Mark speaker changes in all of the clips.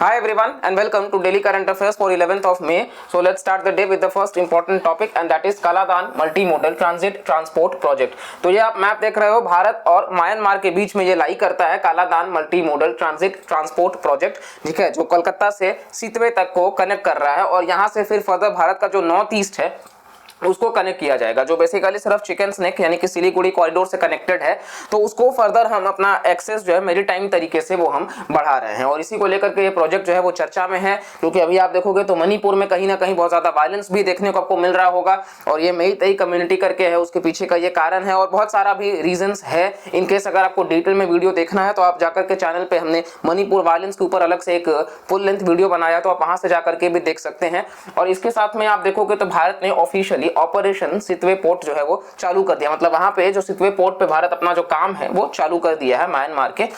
Speaker 1: Hi everyone and welcome to Daily Current Affairs for 11th of May. So let's start the day with the first important topic and that is Kaladan multimodal transit transport project. तो ये आप map देख रहे हो, भारत और Myanmar के बीच में ये लाई करता है Kaladan multimodal transit transport project, ठीक है, जो कोलकाता से सितवे तक को कनेक्ट कर रहा है और यहाँ से फिर फर्दर भारत का जो नॉर्थ ईस्ट है उसको कनेक्ट किया जाएगा, जो बेसिकली सिर्फ चिकन स्नेक यानी कि सिलीगुड़ी कॉरिडोर से कनेक्टेड है। तो उसको फर्दर हम अपना एक्सेस जो है मैरीटाइम तरीके से वो हम बढ़ा रहे हैं और इसी को लेकर के ये प्रोजेक्ट जो है वो चर्चा में है, क्योंकि अभी आप देखोगे तो मणिपुर में कहीं ना कहीं बहुत ज्यादा वायलेंस भी देखने को आपको मिल रहा होगा और ये मेइतेई कम्युनिटी करके है, उसके पीछे का ये कारण है और बहुत सारा भी रीजंस है। इनकेस अगर आपको डिटेल में वीडियो देखना है तो आप जाकर के चैनल पे हमने मणिपुर वायलेंस के ऊपर अलग से एक फुल लेंथ वीडियो बनाया, तो आप वहां से जाकर के भी देख सकते हैं। और इसके साथ में आप देखोगे तो भारत ने ऑफिशियली ऑपरेशन सितवे पोर्ट जो है वो चालू कर दिया, मतलब वहां पे जो सितवे पोर्ट पे भारत अपना जो काम है वो चालू कर दिया है म्यांमार के।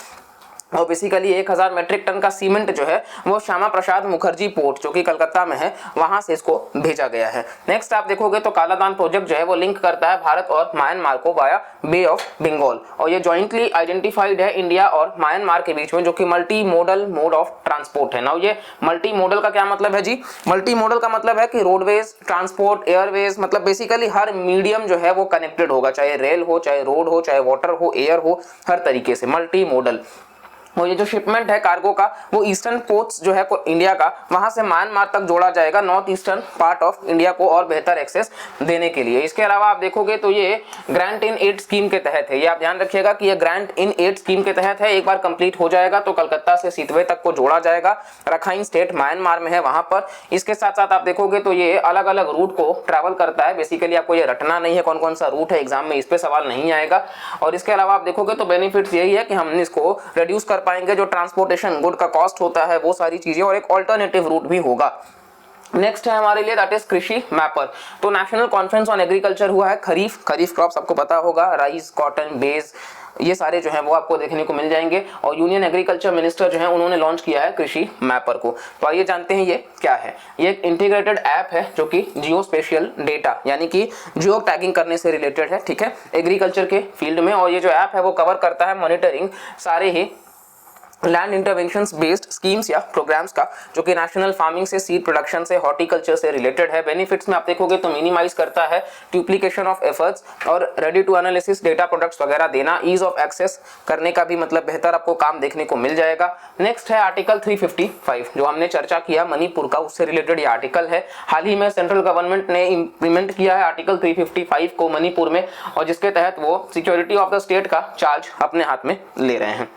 Speaker 1: और बेसिकली 1000 मेट्रिक टन का सीमेंट जो है वो श्यामा प्रसाद मुखर्जी पोर्ट जो कि कलकत्ता में है वहां से इसको भेजा गया है। नेक्स्ट आप देखोगे तो कालादान प्रोजेक्ट जो है वो लिंक करता है भारत और म्यांमार को वाया बे ऑफ बंगाल और ये जॉइंटली आइडेंटिफाइड है इंडिया और म्यांमार के बीच में, जो कि multi modal mode of transport है। नाउ ये मल्टी मोडल का क्या मतलब है जी? मल्टी मोडल का मतलब है कि रोडवेज, ट्रांसपोर्ट, एयरवेज, मतलब बेसिकली हर मीडियम जो है वो कनेक्टेड होगा, चाहे रेल हो, चाहे रोड हो, चाहे वाटर हो, एयर हो, हर तरीके से मल्टी मोडल। और ये जो शिपमेंट है कार्गो का वो ईस्टर्न पोर्ट्स जो है इंडिया का वहां से म्यांमार तक जोड़ा जाएगा, north eastern part of India को और बेहतर एक्सेस देने के लिए। इसके अलावा आप देखोगे तो ये ग्रांट इन एड स्कीम के तहत है, ये आप ध्यान रखिएगा कि ये ग्रांट इन एड स्कीम के तहत है। एक बार कंप्लीट हो जाएगा तो कलकत्ता से सितवे तक को जोड़ा जाएगा, रखाइन स्टेट म्यांमार में है वहां पर। इसके साथ साथ आप देखोगे तो ये अलग अलग रूट को ट्रैवल करता है, बेसिकली आपको ये रटना नहीं है कौन कौन सा रूट है, एग्जाम में इस पे सवाल नहीं आएगा। और इसके अलावा आप देखोगे तो बेनिफिट्स यही है कि हम इसको रिड्यूस कर पाएंगे जो ट्रांसपोर्टेशन गुड का कॉस्ट होता है वो सारी चीजें, और एक ऑल्टरनेटिव रूट भी होगा। नेक्स्ट है हमारे लिए दैट इज कृषि मैपर। तो नेशनल कॉन्फ्रेंस ऑन एग्रीकल्चर हुआ है, खरीफ क्रॉप्स आपको पता होगा, राइस, कॉटन, बेज, ये सारे जो हैं वो आपको देखने को मिल जाएंगे और यूनियन एग्रीकल्चर मिनिस्टर जो हैं उन्होंने लॉन्च किया है कृषि मैपर को। तो आइए जानते हैं ये क्या है। ये एक इंटीग्रेटेड ऐप है जो कि जियो स्पेशियल डेटा यानी कि जियो टैगिंग करने से रिलेटेड है, ठीक है, एग्रीकल्चर के फील्ड में। और ये जो ऐप है वो कवर करता है मॉनिटरिंग सारे ही लैंड इंटरवेंशंस बेस्ड स्कीम्स या प्रोग्राम्स का, जो कि नेशनल फार्मिंग से, सीड प्रोडक्शन से, हॉर्टिकल्चर से रिलेटेड है। बेनिफिट्स में आप देखोगे तो मिनिमाइज करता है डुप्लीकेशन ऑफ एफर्ट्स और ready to analysis data products वगैरह देना, ईज ऑफ एक्सेस करने का भी मतलब बेहतर आपको काम देखने को मिल जाएगा। नेक्स्ट है आर्टिकल 355 जो हमने चर्चा किया मणिपुर का, उससे रिलेटेड ये आर्टिकल है। हाल ही में सेंट्रल गवर्नमेंट ने इंप्लीमेंट किया है आर्टिकल 355 को मणिपुर में, और जिसके तहत वो सिक्योरिटी ऑफ द स्टेट का चार्ज अपने हाथ में ले रहे हैं।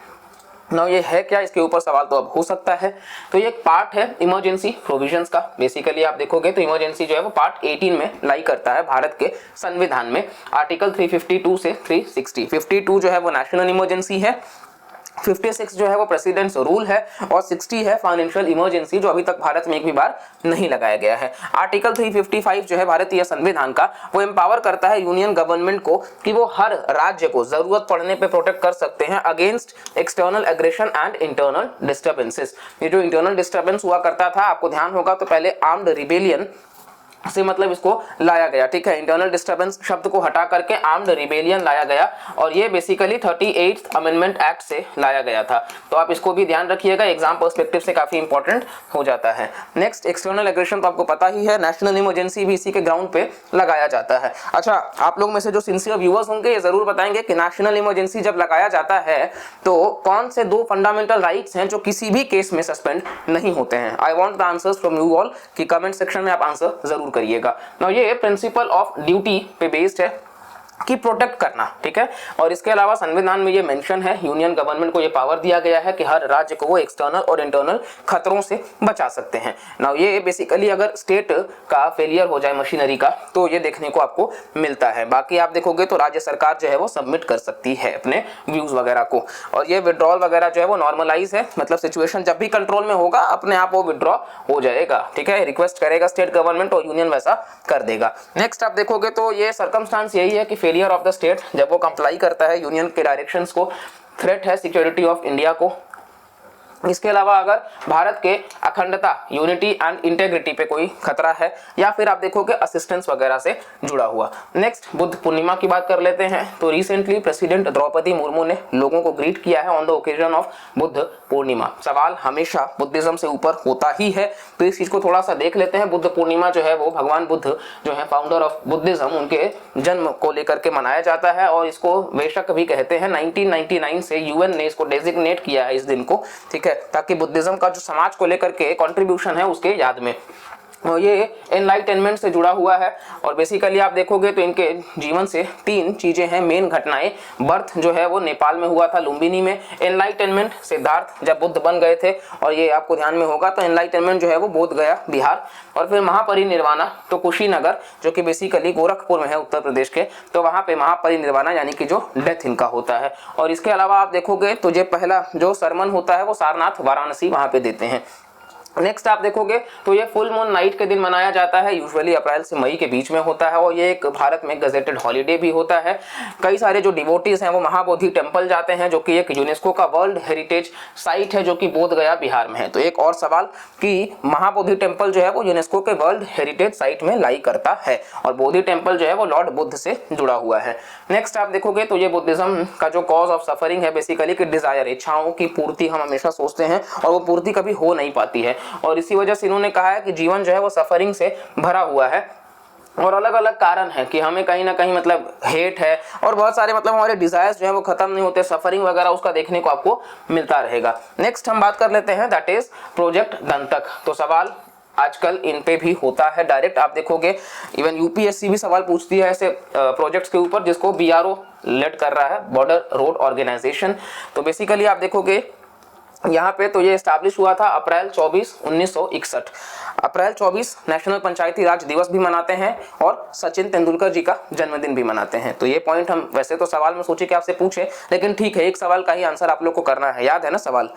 Speaker 1: नाउ ये है क्या, इसके ऊपर सवाल तो अब हो सकता है। तो ये एक पार्ट है इमरजेंसी प्रोविजंस का। बेसिकली आप देखोगे तो इमरजेंसी जो है वो पार्ट 18 में लाई करता है भारत के संविधान में, आर्टिकल 352 से 360। 52 जो है वो नेशनल इमरजेंसी है, 56 जो है वो प्रेसिडेंट्स रूल है और 60 है फाइनेंशियल इमरजेंसी, जो अभी तक भारत में एक भी बार नहीं लगाया गया है। आर्टिकल 355 जो है भारतीय संविधान का वो एम्पावर करता है यूनियन गवर्नमेंट को कि वो हर राज्य को जरूरत पड़ने पे प्रोटेक्ट कर सकते हैं against external aggression and internal disturbances. ये जो इंटरनल डिस्टर्बेंस हुआ करता था, आपको ध्यान होगा तो पहले आर्म्ड रिबेलियन से मतलब इसको लाया गया, ठीक है, इंटरनल डिस्टर्बेंस शब्द को हटा करके आर्म्ड रिबेलियन लाया गया और ये बेसिकली 38th अमेंडमेंट एक्ट से लाया गया था। तो आप इसको भी ध्यान रखिएगा, एग्जाम पर्सपेक्टिव से काफी इंपॉर्टेंट हो जाता है। नेक्स्ट एक्सटर्नल एग्रेशन तो आपको पता ही है, नेशनल इमरजेंसी भी इसी के ग्राउंड पे लगाया जाता है। अच्छा, आप लोग में से जो सिंसियर व्यूअर्स होंगे ये जरूर बताएंगे कि नेशनल इमरजेंसी जब लगाया जाता है तो कौन से दो फंडामेंटल राइट्स हैं जो किसी भी केस में सस्पेंड नहीं होते हैं। I want the answers from you all, कि कमेंट सेक्शन में आप आंसर जरूर करिएगा। नाउ ये प्रिंसिपल ऑफ ड्यूटी पे बेस्ड है कि प्रोटेक्ट करना, ठीक है, और इसके अलावा संविधान में ये मेंशन है, यूनियन गवर्नमेंट को ये पावर दिया गया है कि हर राज्य को वो एक्सटर्नल और इंटरनल खतरों से बचा सकते हैं। नाउ ये बेसिकली अगर स्टेट का फेलियर हो जाए मशीनरी का तो ये देखने को आपको मिलता है। बाकी आप देखोगे तो राज्य सरकार जो है वो सबमिट कर सकती है अपने व्यूज वगैरह को, और ये विड्रॉल वगैरह जो है वो नॉर्मलाइज है, मतलब सिचुएशन जब भी कंट्रोल में होगा अपने आप वो विड्रॉ हो जाएगा, ठीक है, रिक्वेस्ट करेगा स्टेट गवर्नमेंट और यूनियन वैसा कर देगा। नेक्स्ट आप देखोगे तो ये सर्कमस्टांस यही है कि फेलियर ऑफ द स्टेट जब वो कंप्लाई करता है यूनियन के डायरेक्शंस को, थ्रेट है सिक्योरिटी ऑफ इंडिया को। इसके अलावा अगर भारत के अखंडता, यूनिटी एंड इंटेग्रिटी पे कोई खतरा है, या फिर आप देखोगे असिस्टेंस वगैरह से जुड़ा हुआ। नेक्स्ट बुद्ध पूर्णिमा की बात कर लेते हैं। तो रिसेंटली प्रेसिडेंट द्रौपदी मुर्मू ने लोगों को ग्रीट किया है on the occasion of Buddha Purnima. सवाल हमेशा बुद्धिज्म से ऊपर होता ही है, तो इस चीज को थोड़ा सा देख लेते हैं। बुद्ध पूर्णिमा जो है वो भगवान बुद्ध जो है फाउंडर ऑफ बुद्धिज्म, उनके जन्म को लेकर के मनाया जाता है और इसको वेशक भी कहते हैं। 1999 से यूएन ने इसको डेजिग्नेट किया है इस दिन को, ठीक है, ताकि बुद्धिज्म का जो समाज को लेकर के कंट्रीब्यूशन है उसके याद में। और ये एनलाइटनमेंट से जुड़ा हुआ है और बेसिकली आप देखोगे तो इनके जीवन से 3 चीजें हैं, मेन घटनाएं। बर्थ जो है वो नेपाल में हुआ था, लुम्बिनी में। एनलाइटनमेंट सिद्धार्थ जब बुद्ध बन गए थे, और ये आपको ध्यान में होगा। तो एनलाइटनमेंट जो है वो बोध गया बिहार, और फिर महापरिनिर्वाणा तो कुशीनगर जो कि बेसिकली गोरखपुर में है उत्तर प्रदेश के, तो वहां पे महापरिनिर्वाणा यानी कि जो डेथ इनका होता है। और इसके अलावा आप देखोगे तो ये पहला जो सरमन होता है वो सारनाथ वाराणसी वहां पे देते हैं। नेक्स्ट आप देखोगे तो ये फुल मून नाइट के दिन मनाया जाता है, यूजुअली अप्रैल से मई के बीच में होता है, और ये एक भारत में गजेटेड हॉलीडे भी होता है। कई सारे जो डिवोटीज हैं वो महाबोधि टेम्पल जाते हैं, जो कि एक यूनेस्को का वर्ल्ड हेरिटेज साइट है, जो कि बोध गया बिहार में है। तो एक और सवाल कि महाबोधि टेम्पल जो है वो यूनेस्को के वर्ल्ड हेरिटेज साइट में लाई करता है, और बोधि टेम्पल जो है वो लॉर्ड बुद्ध से जुड़ा हुआ है। नेक्स्ट आप देखोगे तो ये बुद्धिज्म का जो कॉज ऑफ सफरिंग है बेसिकली कि डिजायर, इच्छाओं की पूर्ति हम हमेशा सोचते हैं और वो पूर्ति कभी हो नहीं पाती है, और इसी वजह से इन्होंने कहा है कि जीवन जो है वो सफरिंग से भरा हुआ है। और अलग अलग कारण है कि हमें कहीं ना कहीं मतलब हेट है और बहुत सारे मतलब हमारे डिजायर्स जो है वो खत्म नहीं होते, सफरिंग वगैरह उसका देखने को आपको मिलता रहेगा। नेक्स्ट हम बात कर लेते हैं, दैट इज प्रोजेक्ट दंतक। तो सवाल आजकल इन पे भी होता है डायरेक्ट, आप देखोगे इवन यूपीएससी भी सवाल पूछती है ऐसे प्रोजेक्ट्स के ऊपर जिसको बीआरओ लेड कर रहा है, बॉर्डर रोड ऑर्गेनाइजेशन। तो बेसिकली आप देखोगे यहाँ पे तो ये एस्टैब्लिश हुआ था अप्रैल 24, 1961। अप्रैल 24 नेशनल पंचायती राज दिवस भी मनाते हैं और सचिन तेंदुलकर जी का जन्मदिन भी मनाते हैं। तो ये पॉइंट हम वैसे तो सवाल में सोचे कि आपसे पूछे, लेकिन ठीक है, एक सवाल का ही आंसर आप लोग को करना है। याद है ना सवाल?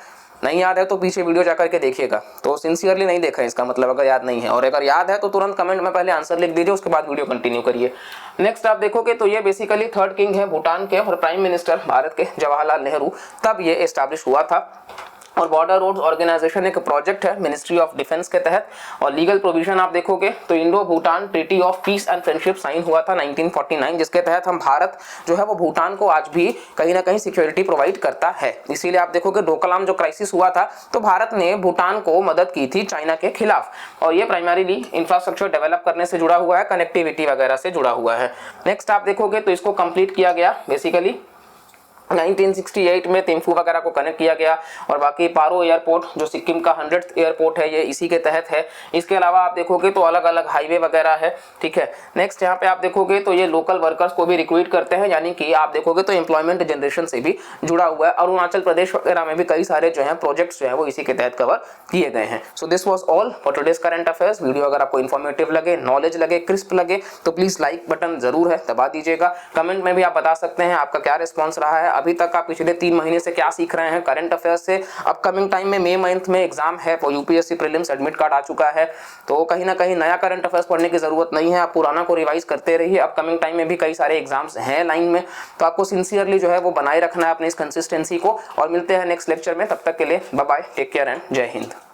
Speaker 1: नहीं याद है तो पीछे वीडियो जाकर के देखिएगा। तो सिंसियरली नहीं देखा है इसका मतलब, अगर याद नहीं है, और अगर याद है तो तुरंत कमेंट में पहले आंसर लिख दीजिए, उसके बाद वीडियो कंटिन्यू करिए। नेक्स्ट आप देखोगे तो ये बेसिकली 3rd किंग है भूटान के और प्राइम मिनिस्टर भारत के जवाहरलाल नेहरू, तब ये एस्टैब्लिश हुआ था। और बॉर्डर रोड्स ऑर्गेनाइजेशन एक प्रोजेक्ट है मिनिस्ट्री ऑफ डिफेंस के तहत। और लीगल प्रोविजन आप देखोगे तो Indo Bhutan treaty of peace and friendship sign हुआ था 1949, जिसके तहत हम भारत जो है वो भूटान को आज भी कहीं ना कहीं सिक्योरिटी प्रोवाइड करता है। इसीलिए आप देखोगे डोकलाम जो क्राइसिस हुआ था तो भारत ने भूटान को मदद की थी चाइना के खिलाफ, और ये प्राइमरीली इंफ्रास्ट्रक्चर डेवलप करने से जुड़ा हुआ है, कनेक्टिविटी वगैरह से जुड़ा हुआ है। नेक्स्ट आप देखोगे तो इसको कंप्लीट किया गया बेसिकली 1968 में तिम्फू वगैरह को कनेक्ट किया गया, और बाकी पारो एयरपोर्ट जो सिक्किम का 100th एयरपोर्ट है ये इसी के तहत है। इसके अलावा आप देखोगे तो अलग अलग हाईवे वगैरह है, ठीक है। नेक्स्ट यहाँ पे आप देखोगे तो ये लोकल वर्कर्स को भी रिक्रूट करते हैं, यानी कि आप देखोगे तो एम्प्लॉयमेंट जनरेशन से भी जुड़ा हुआ है। अरुणाचल प्रदेश वगैरह में भी कई सारे जो है प्रोजेक्ट्स जो है वो इसी के तहत कवर किए गए हैं। So this was all for today's current affairs. Video अगर आपको इन्फॉर्मेटिव लगे, नॉलेज लगे, क्रिस्प लगे तो प्लीज लाइक बटन जरूर है दबा दीजिएगा। कमेंट में भी आप बता सकते हैं आपका क्या रिस्पॉन्स रहा है, अभी तक आप पिछले 3 महीने से क्या सीख रहे हैं करंट अफेयर्स से। अपकमिंग टाइम में मई मंथ में एग्जाम है, वो यूपीएससी प्रीलिम्स एडमिट कार्ड आ चुका है, तो कहीं ना कहीं नया करंट अफेयर्स पढ़ने की जरूरत नहीं है, आप पुराना को रिवाइज करते रहिए। अपकमिंग टाइम में भी कई सारे एग्जाम्स हैं लाइन में, तो आपको सिंसियरली जो है वो बनाए रखना है अपनी इस कंसिस्टेंसी को। और मिलते हैं नेक्स्ट लेक्चर में, तब तक के लिए bye bye, take care and जय हिंद।